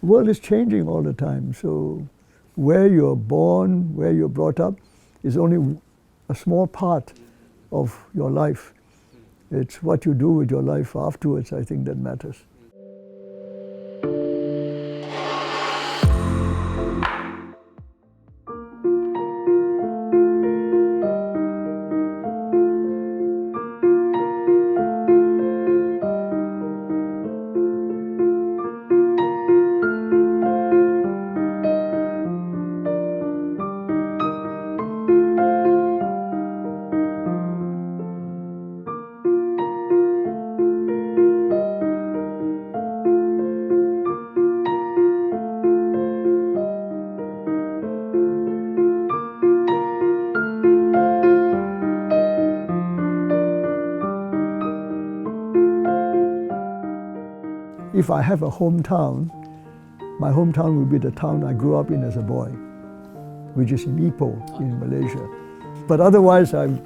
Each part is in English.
The world is changing all the time, so where you're born, where you're brought up, is only a small part of your life. It's what you do with your life afterwards, I think, that matters. If I have a hometown, my hometown will be the town I grew up in as a boy, which is in Ipoh in Malaysia. But otherwise, I've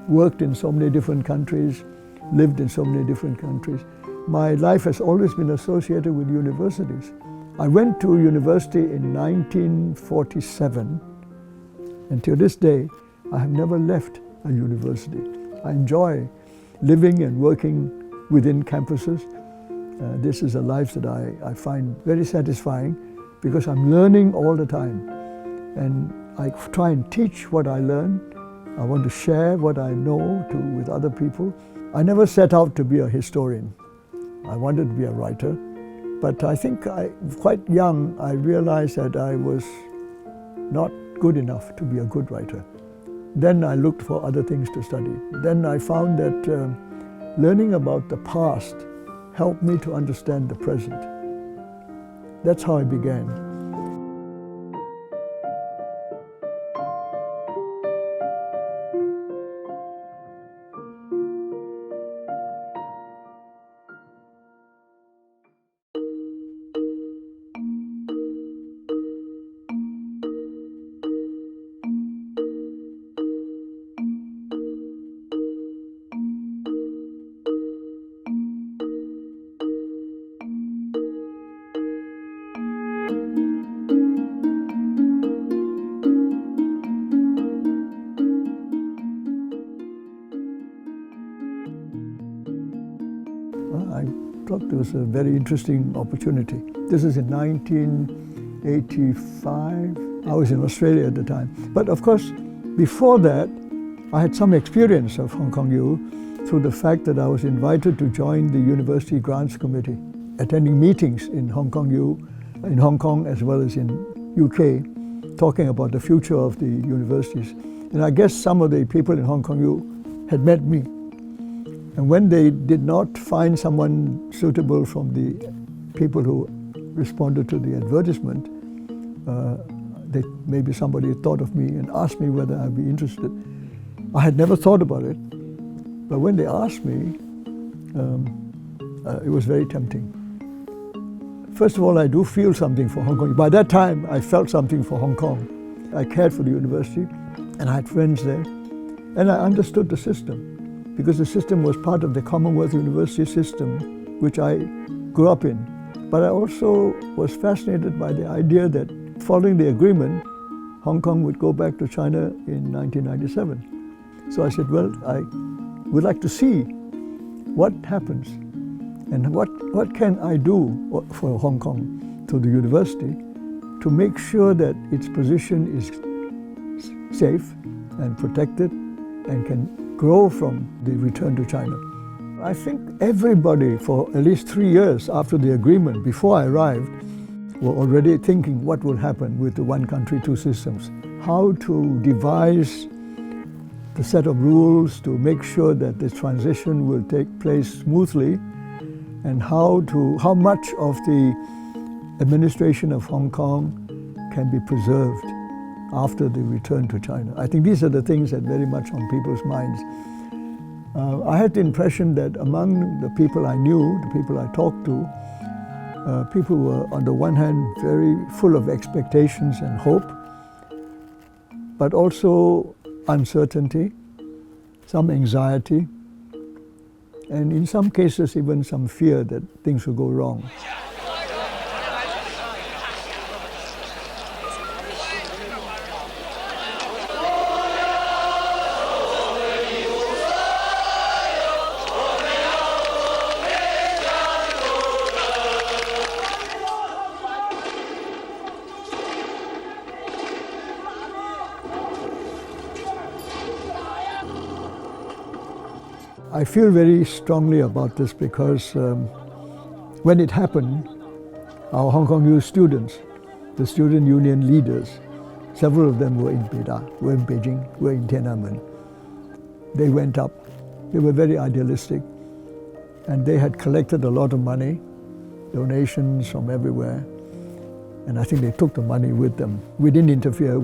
worked in so many different countries, lived in so many different countries. My life has always been associated with universities. I went to university in 1947, and to this day, I have never left a university. I enjoy living and working within campuses. This is a life that I find very satisfying because I'm learning all the time. And I try and teach what I learn. I want to share what I know with other people. I never set out to be a historian. I wanted to be a writer. But I think quite young, I realized that I was not good enough to be a good writer. Then I looked for other things to study. Then I found that learning about the past helped me to understand the present. That's how I began. I thought it was a very interesting opportunity. This is in 1985. I was in Australia at the time. But of course, before that, I had some experience of Hong Kong U through the fact that I was invited to join the University Grants Committee, attending meetings in Hong Kong U, in Hong Kong as well as in UK, talking about the future of the universities. And I guess some of the people in Hong Kong U had met me. And when they did not find someone suitable from the people who responded to the advertisement, maybe somebody thought of me and asked me whether I'd be interested. I had never thought about it, but when they asked me, it was very tempting. First of all, I do feel something for Hong Kong. By that time, I felt something for Hong Kong. I cared for the university, and I had friends there, and I understood the system, because the system was part of the Commonwealth University system, which I grew up in. But I also was fascinated by the idea that following the agreement, Hong Kong would go back to China in 1997. So I said, well, I would like to see what happens and what can I do for Hong Kong, to the university, to make sure that its position is safe and protected and can grow from the return to China. I think everybody, for at least 3 years after the agreement, before I arrived, were already thinking what will happen with the one country, two systems. How to devise the set of rules to make sure that this transition will take place smoothly, and how much of the administration of Hong Kong can be preserved after the return to China. I think these are the things that are very much on people's minds. I had the impression that among the people I knew, the people I talked to, people were on the one hand very full of expectations and hope, but also uncertainty, some anxiety, and in some cases even some fear that things will go wrong. I feel very strongly about this because when it happened, our Hong Kong youth students, the student union leaders, several of them were in Beijing, were in Tiananmen. They went up. They were very idealistic, and they had collected a lot of money, donations from everywhere, and I think they took the money with them. We didn't interfere.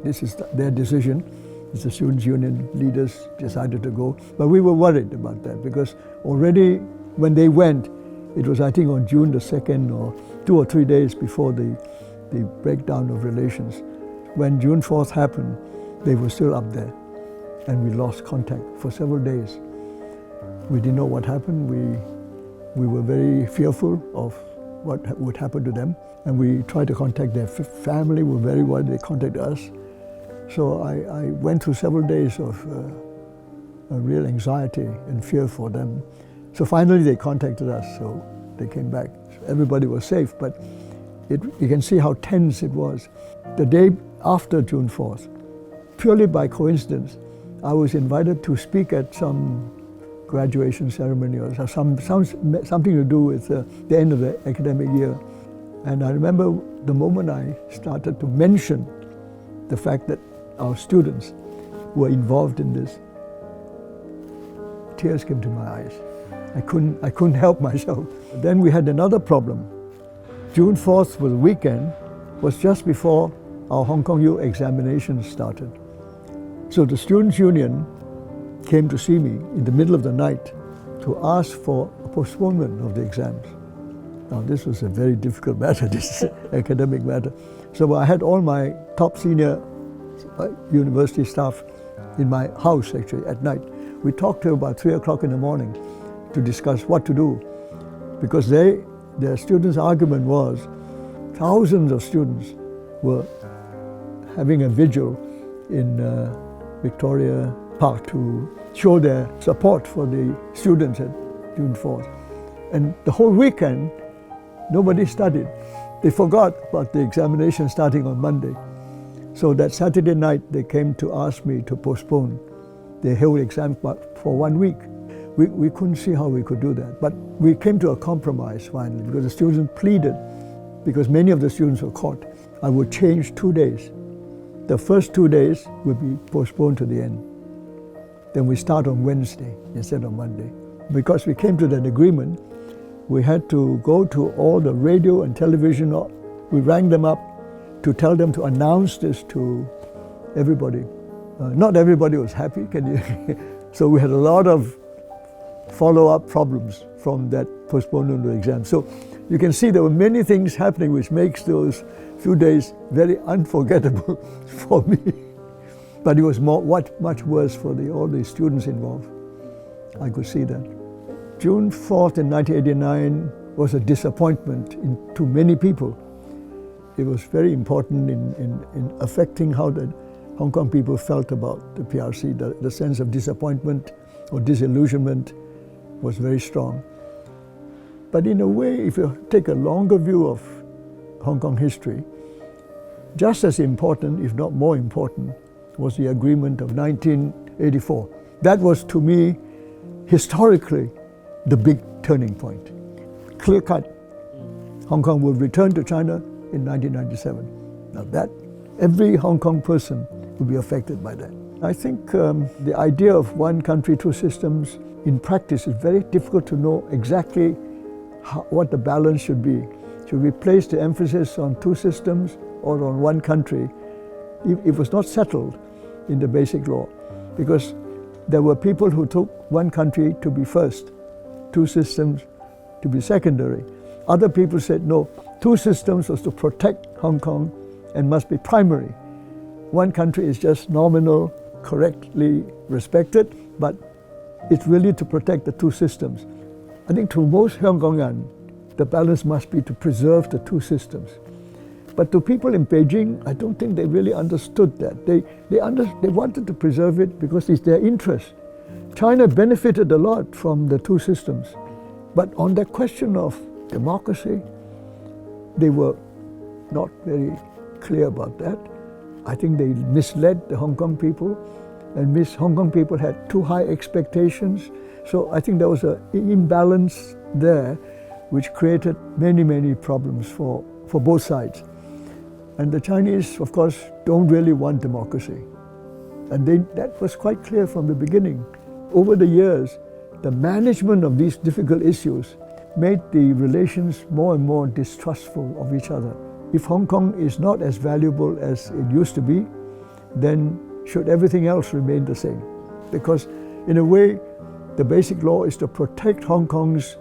This is their decision. It's the students' union leaders decided to go, but we were worried about that because already when they went, it was I think on June the 2nd or 2 or 3 days before the breakdown of relations. When June 4th happened, they were still up there, and we lost contact for several days. We didn't know what happened. We were very fearful of what would happen to them, and we tried to contact their family. We were very worried. They contacted us. So I went through several days of a real anxiety and fear for them. So finally they contacted us, so they came back. So everybody was safe, but you can see how tense it was. The day after June 4th, purely by coincidence, I was invited to speak at some graduation ceremony or something to do with the end of the academic year. And I remember the moment I started to mention the fact that our students were involved in this, tears came to my eyes. I couldn't help myself. Then we had another problem. June 4th was a weekend, was just before our Hong Kong U examinations started. So the Students' Union came to see me in the middle of the night to ask for a postponement of the exams. Now this was a very difficult matter, this academic matter. So I had all my top senior university staff in my house actually at night. We talked till about 3 o'clock in the morning to discuss what to do, because their students' argument was thousands of students were having a vigil in Victoria Park to show their support for the students at June 4th. And the whole weekend, nobody studied. They forgot about the examination starting on Monday. So that Saturday night, they came to ask me to postpone the whole exam for 1 week. We couldn't see how we could do that. But we came to a compromise finally, because the students pleaded, because many of the students were caught. I would change 2 days. The first 2 days would be postponed to the end. Then we start on Wednesday instead of Monday. Because we came to that agreement, we had to go to all the radio and television. We rang them up to tell them to announce this to everybody. Not everybody was happy, so we had a lot of follow-up problems from that postponement of the exam. So you can see there were many things happening which makes those few days very unforgettable for me. But it was much worse for all the students involved. I could see that. June 4th in 1989 was a disappointment to many people. It was very important in affecting how the Hong Kong people felt about the PRC. The sense of disappointment or disillusionment was very strong. But in a way, if you take a longer view of Hong Kong history, just as important, if not more important, was the agreement of 1984. That was, to me, historically, the big turning point. Clear cut. Hong Kong will return to China in 1997. Now that, every Hong Kong person will be affected by that. I think the idea of one country, two systems, in practice is very difficult to know exactly what the balance should be. Should we place the emphasis on two systems or on one country? It was not settled in the basic law, because there were people who took one country to be first, two systems to be secondary. Other people said, no, two systems was to protect Hong Kong and must be primary. One country is just nominal, correctly respected, but it's really to protect the two systems. I think to most Hong Kongan, the balance must be to preserve the two systems. But to people in Beijing, I don't think they really understood that. They wanted to preserve it because it's their interest. China benefited a lot from the two systems. But on the question of democracy, they were not very clear about that. I think they misled the Hong Kong people, and Hong Kong people had too high expectations. So I think there was an imbalance there which created many, many problems for both sides. And the Chinese, of course, don't really want democracy. And that was quite clear from the beginning. Over the years, the management of these difficult issues made the relations more and more distrustful of each other. If Hong Kong is not as valuable as it used to be, then should everything else remain the same? Because in a way, the basic law is to protect Hong Kong's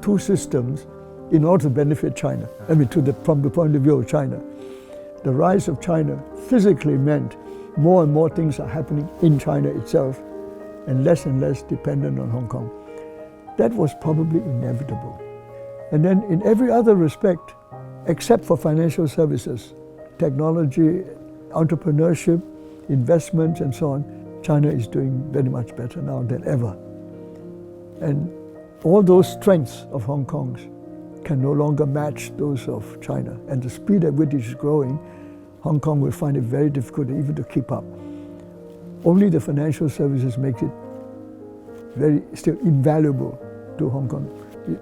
two systems in order to benefit China. I mean, from the point of view of China. The rise of China physically meant more and more things are happening in China itself and less dependent on Hong Kong. That was probably inevitable. And then in every other respect, except for financial services, technology, entrepreneurship, investments and so on, China is doing very much better now than ever. And all those strengths of Hong Kong's can no longer match those of China. And the speed at which it is growing, Hong Kong will find it very difficult even to keep up. Only the financial services makes it still invaluable to Hong Kong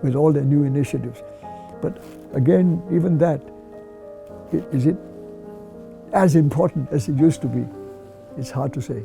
with all their new initiatives. But again, even that, is it as important as it used to be? It's hard to say.